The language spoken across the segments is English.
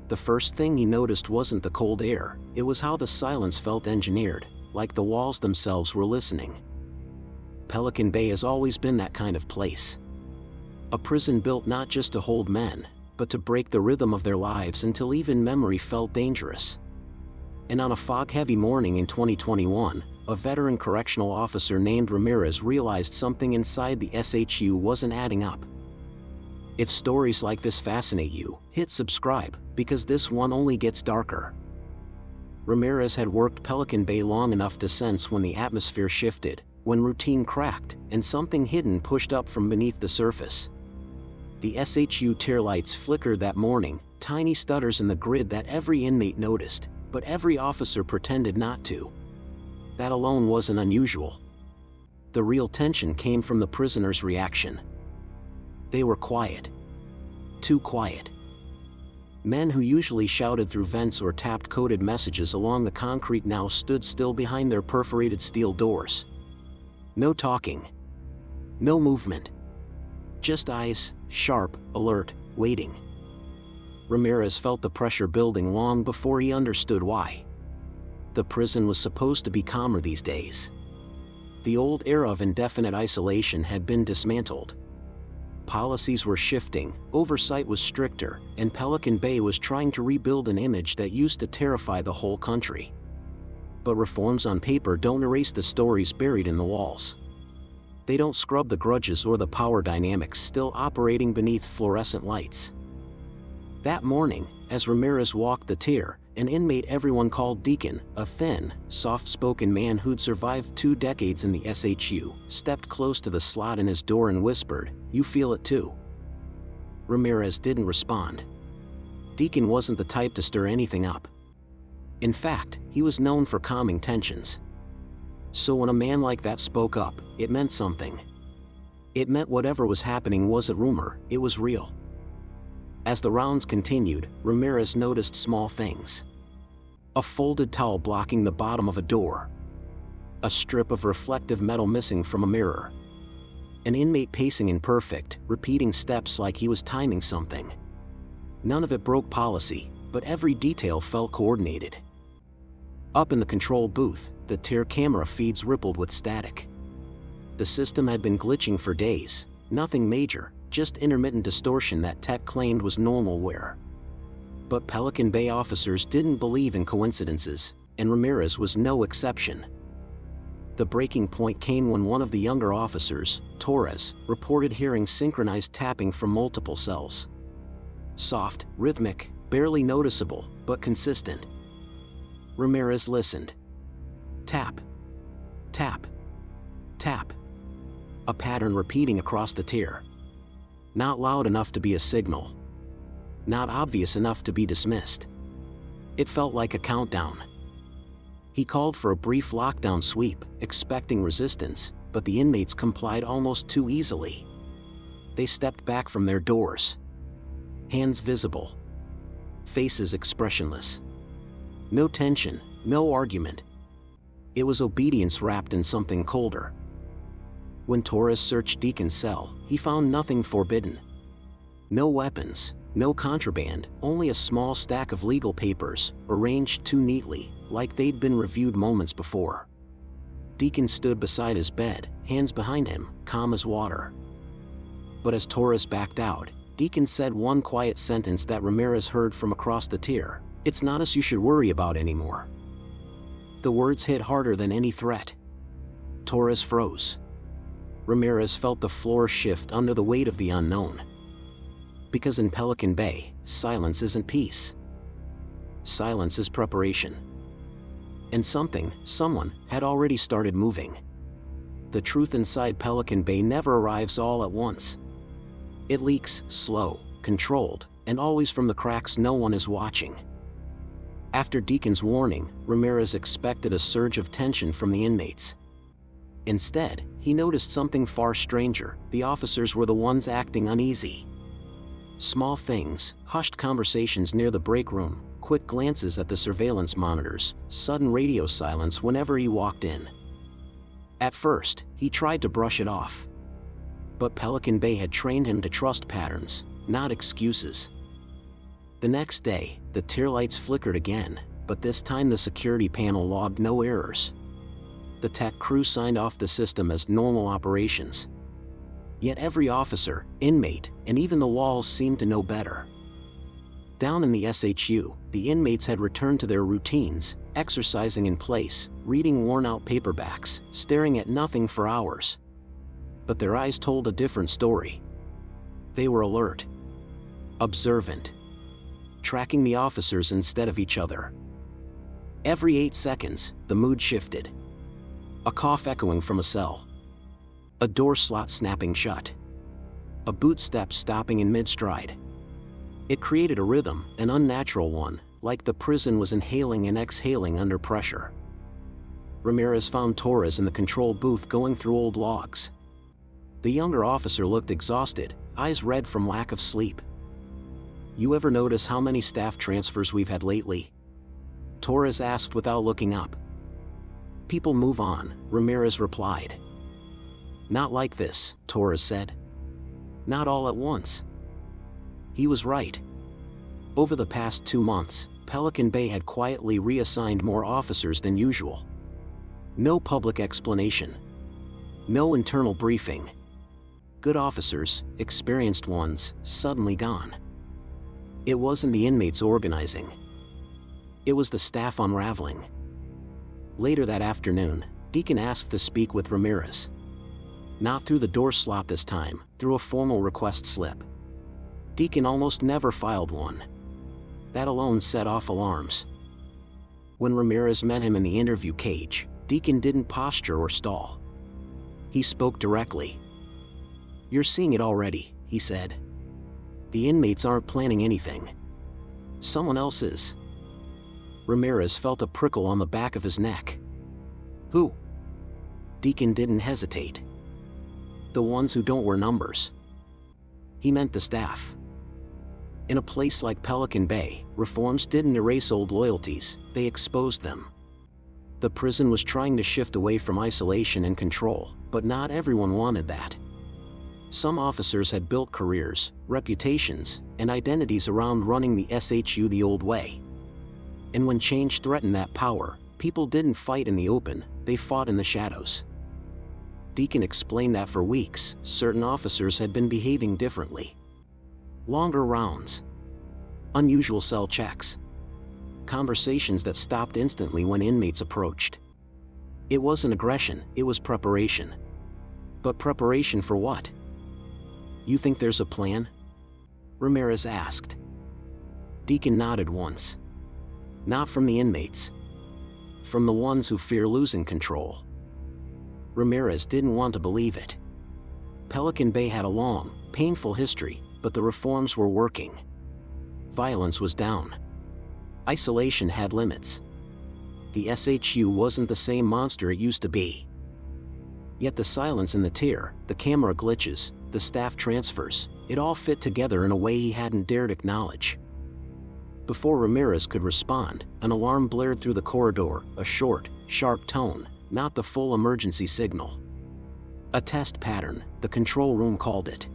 The first thing he noticed wasn't the cold air, it was how the silence felt engineered, like the walls themselves were listening. Pelican Bay has always been that kind of place. A prison built not just to hold men, but to break the rhythm of their lives until even memory felt dangerous. And on a fog-heavy morning in 2021, a veteran correctional officer named Ramirez realized something inside the SHU wasn't adding up. If stories like this fascinate you, hit subscribe, because this one only gets darker. Ramirez had worked Pelican Bay long enough to sense when the atmosphere shifted, when routine cracked, and something hidden pushed up from beneath the surface. The SHU tier lights flickered that morning, tiny stutters in the grid that every inmate noticed, but every officer pretended not to. That alone wasn't unusual. The real tension came from the prisoners' reaction. They were quiet. Too quiet. Men who usually shouted through vents or tapped coded messages along the concrete now stood still behind their perforated steel doors. No talking. No movement. Just eyes, sharp, alert, waiting. Ramirez felt the pressure building long before he understood why. The prison was supposed to be calmer these days. The old era of indefinite isolation had been dismantled. Policies were shifting, oversight was stricter, and Pelican Bay was trying to rebuild an image that used to terrify the whole country. But reforms on paper don't erase the stories buried in the walls. They don't scrub the grudges or the power dynamics still operating beneath fluorescent lights. That morning, as Ramirez walked the tier, an inmate everyone called Deacon, a thin, soft-spoken man who'd survived 2 decades in the SHU, stepped close to the slot in his door and whispered, "You feel it too?" Ramirez didn't respond. Deacon wasn't the type to stir anything up. In fact, he was known for calming tensions. So when a man like that spoke up, it meant something. It meant whatever was happening wasn't rumor, it was real. As the rounds continued, Ramirez noticed small things. A folded towel blocking the bottom of a door. A strip of reflective metal missing from a mirror. An inmate pacing imperfect, repeating steps like he was timing something. None of it broke policy, but every detail felt coordinated. Up in the control booth, the tier camera feeds rippled with static. The system had been glitching for days, nothing major, just intermittent distortion that tech claimed was normal wear. But Pelican Bay officers didn't believe in coincidences, and Ramirez was no exception. The breaking point came when one of the younger officers, Torres, reported hearing synchronized tapping from multiple cells. Soft, rhythmic, barely noticeable, but consistent. Ramirez listened. Tap. Tap. Tap. A pattern repeating across the tier. Not loud enough to be a signal. Not obvious enough to be dismissed. It felt like a countdown. He called for a brief lockdown sweep, expecting resistance, but the inmates complied almost too easily. They stepped back from their doors. Hands visible. Faces expressionless. No tension, no argument. It was obedience wrapped in something colder. When Torres searched Deacon's cell, he found nothing forbidden. No weapons, no contraband, only a small stack of legal papers, arranged too neatly, like they'd been reviewed moments before. Deacon stood beside his bed, hands behind him, calm as water. But as Torres backed out, Deacon said one quiet sentence that Ramirez heard from across the tier, "It's not us you should worry about anymore." The words hit harder than any threat. Torres froze. Ramirez felt the floor shift under the weight of the unknown. Because in Pelican Bay, silence isn't peace. Silence is preparation. And someone, had already started moving. The truth inside Pelican Bay never arrives all at once. It leaks, slow, controlled, and always from the cracks no one is watching. After Deacon's warning, Ramirez expected a surge of tension from the inmates. Instead, he noticed something far stranger: the officers were the ones acting uneasy. Small things, hushed conversations near the break room, quick glances at the surveillance monitors, sudden radio silence whenever he walked in. At first, he tried to brush it off. But Pelican Bay had trained him to trust patterns, not excuses. The next day, the tier lights flickered again, but this time the security panel logged no errors. The tech crew signed off the system as normal operations. Yet every officer, inmate, and even the walls seemed to know better. Down in the SHU, the inmates had returned to their routines, exercising in place, reading worn-out paperbacks, staring at nothing for hours. But their eyes told a different story. They were alert, observant, tracking the officers instead of each other. Every 8 seconds, the mood shifted. A cough echoing from a cell. A door slot snapping shut. A boot step stopping in mid-stride. It created a rhythm, an unnatural one, like the prison was inhaling and exhaling under pressure. Ramirez found Torres in the control booth going through old logs. The younger officer looked exhausted, eyes red from lack of sleep. "You ever notice how many staff transfers we've had lately?" Torres asked without looking up. "People move on," Ramirez replied. "Not like this," Torres said. "Not all at once." He was right. Over the past 2 months, Pelican Bay had quietly reassigned more officers than usual. No public explanation. No internal briefing. Good officers, experienced ones, suddenly gone. It wasn't the inmates organizing. It was the staff unraveling. Later that afternoon, Deacon asked to speak with Ramirez. Not through the door slot this time, through a formal request slip. Deacon almost never filed one. That alone set off alarms. When Ramirez met him in the interview cage, Deacon didn't posture or stall. He spoke directly. "You're seeing it already," he said. "The inmates aren't planning anything. Someone else is." Ramirez felt a prickle on the back of his neck. "Who?" Deacon didn't hesitate. "The ones who don't wear numbers." He meant the staff. In a place like Pelican Bay, reforms didn't erase old loyalties, they exposed them. The prison was trying to shift away from isolation and control, but not everyone wanted that. Some officers had built careers, reputations, and identities around running the SHU the old way. And when change threatened that power, people didn't fight in the open, they fought in the shadows. Deacon explained that for weeks, certain officers had been behaving differently. Longer rounds. Unusual cell checks. Conversations that stopped instantly when inmates approached. It wasn't aggression, it was preparation. But preparation for what? "You think there's a plan?" Ramirez asked. Deacon nodded once. "Not from the inmates. From the ones who fear losing control." Ramirez didn't want to believe it. Pelican Bay had a long, painful history, but the reforms were working. Violence was down. Isolation had limits. The SHU wasn't the same monster it used to be. Yet the silence in the tier, the camera glitches, the staff transfers, it all fit together in a way he hadn't dared acknowledge. Before Ramirez could respond, an alarm blared through the corridor, a short, sharp tone, not the full emergency signal. A test pattern, the control room called it.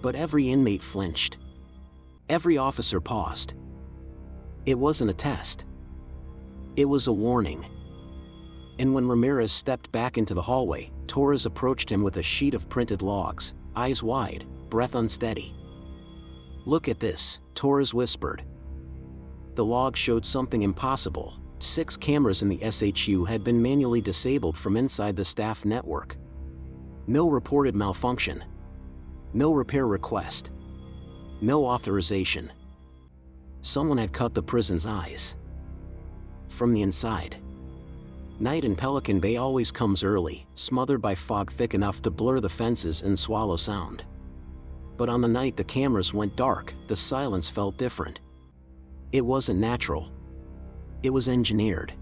But every inmate flinched. Every officer paused. It wasn't a test. It was a warning. And when Ramirez stepped back into the hallway, Torres approached him with a sheet of printed logs, eyes wide, breath unsteady. "Look at this," Torres whispered. The log showed something impossible. 6 cameras in the SHU had been manually disabled from inside the staff network. No reported malfunction. No repair request. No authorization. Someone had cut the prison's eyes. From the inside. Night in Pelican Bay always comes early, smothered by fog thick enough to blur the fences and swallow sound. But on the night the cameras went dark, the silence felt different. It wasn't natural. It was engineered.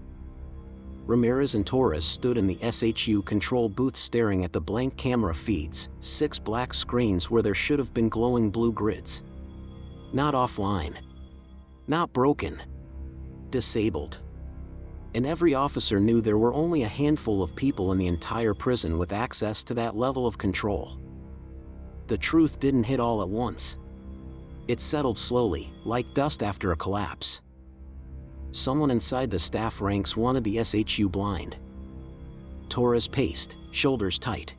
Ramirez and Torres stood in the SHU control booth staring at the blank camera feeds, 6 black screens where there should have been glowing blue grids. Not offline. Not broken. Disabled. And every officer knew there were only a handful of people in the entire prison with access to that level of control. The truth didn't hit all at once. It settled slowly, like dust after a collapse. Someone inside the staff ranks wanted the SHU blind. Torres paced, shoulders tight.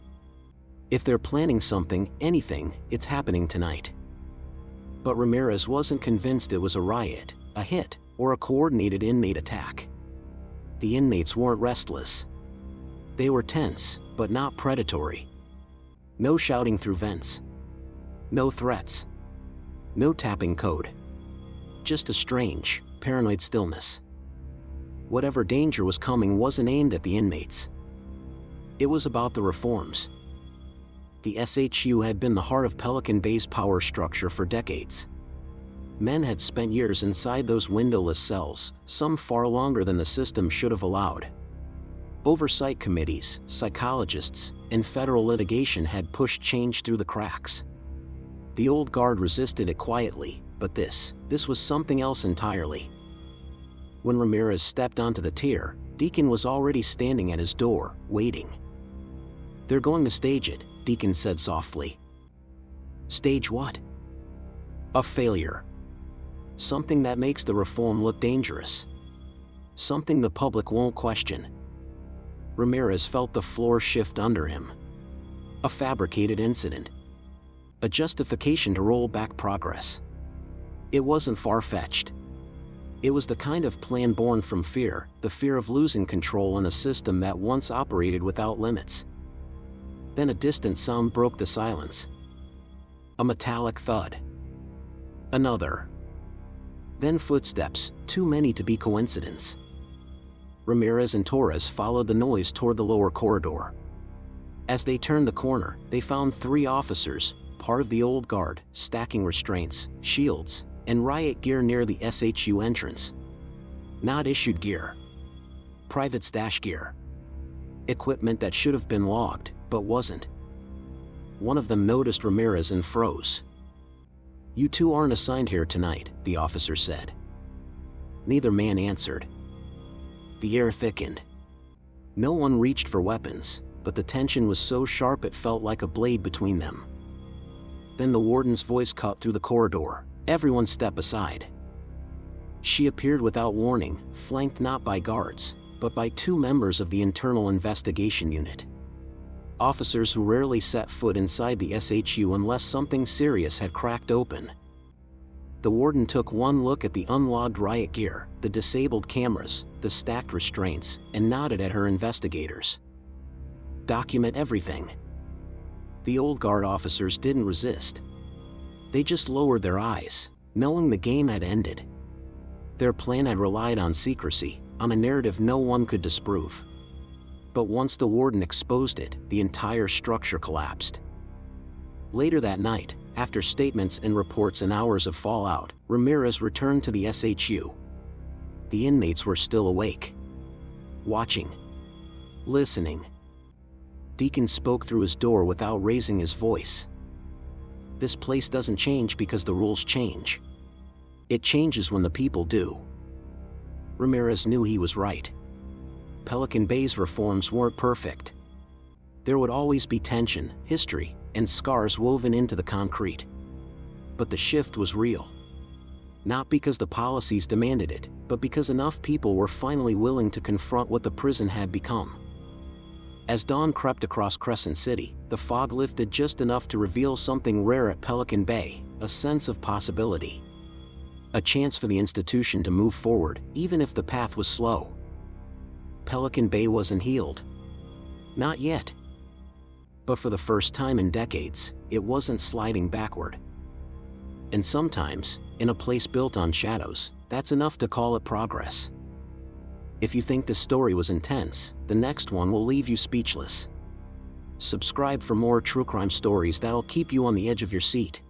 If they're planning something, anything, it's happening tonight. But Ramirez wasn't convinced it was a riot, a hit, or a coordinated inmate attack. The inmates weren't restless. They were tense, but not predatory. No shouting through vents. No threats. No tapping code. Just a strange, paranoid stillness. Whatever danger was coming wasn't aimed at the inmates. It was about the reforms. The SHU had been the heart of Pelican Bay's power structure for decades. Men had spent years inside those windowless cells, some far longer than the system should have allowed. Oversight committees, psychologists, and federal litigation had pushed change through the cracks. The old guard resisted it quietly, but this was something else entirely. When Ramirez stepped onto the tier, Deacon was already standing at his door, waiting. "They're going to stage it," Deacon said softly. "Stage what?" "A failure. Something that makes the reform look dangerous. Something the public won't question." Ramirez felt the floor shift under him. A fabricated incident. A justification to roll back progress. It wasn't far-fetched. It was the kind of plan born from fear, the fear of losing control in a system that once operated without limits. Then a distant sound broke the silence. A metallic thud. Another. Then footsteps, too many to be coincidence. Ramirez and Torres followed the noise toward the lower corridor. As they turned the corner, they found 3 officers, part of the old guard, stacking restraints, shields, and riot gear near the SHU entrance. Not issued gear. Private stash gear. Equipment that should have been logged, but wasn't. One of them noticed Ramirez and froze. "You two aren't assigned here tonight," the officer said. Neither man answered. The air thickened. No one reached for weapons, but the tension was so sharp it felt like a blade between them. Then the warden's voice cut through the corridor. "Everyone step aside." She appeared without warning, flanked not by guards, but by 2 members of the Internal Investigation Unit. Officers who rarely set foot inside the SHU unless something serious had cracked open. The warden took one look at the unlogged riot gear, the disabled cameras, the stacked restraints, and nodded at her investigators. "Document everything." The old guard officers didn't resist. They just lowered their eyes, knowing the game had ended. Their plan had relied on secrecy, on a narrative no one could disprove. But once the warden exposed it, the entire structure collapsed. Later that night, after statements and reports and hours of fallout, Ramirez returned to the SHU. The inmates were still awake. Watching. Listening. Deacon spoke through his door without raising his voice. "This place doesn't change because the rules change. It changes when the people do." Ramirez knew he was right. Pelican Bay's reforms weren't perfect. There would always be tension, history, and scars woven into the concrete. But the shift was real. Not because the policies demanded it, but because enough people were finally willing to confront what the prison had become. As dawn crept across Crescent City, the fog lifted just enough to reveal something rare at Pelican Bay, a sense of possibility. A chance for the institution to move forward, even if the path was slow. Pelican Bay wasn't healed. Not yet. But for the first time in decades, it wasn't sliding backward. And sometimes, in a place built on shadows, that's enough to call it progress. If you think this story was intense, the next one will leave you speechless. Subscribe for more true crime stories that'll keep you on the edge of your seat.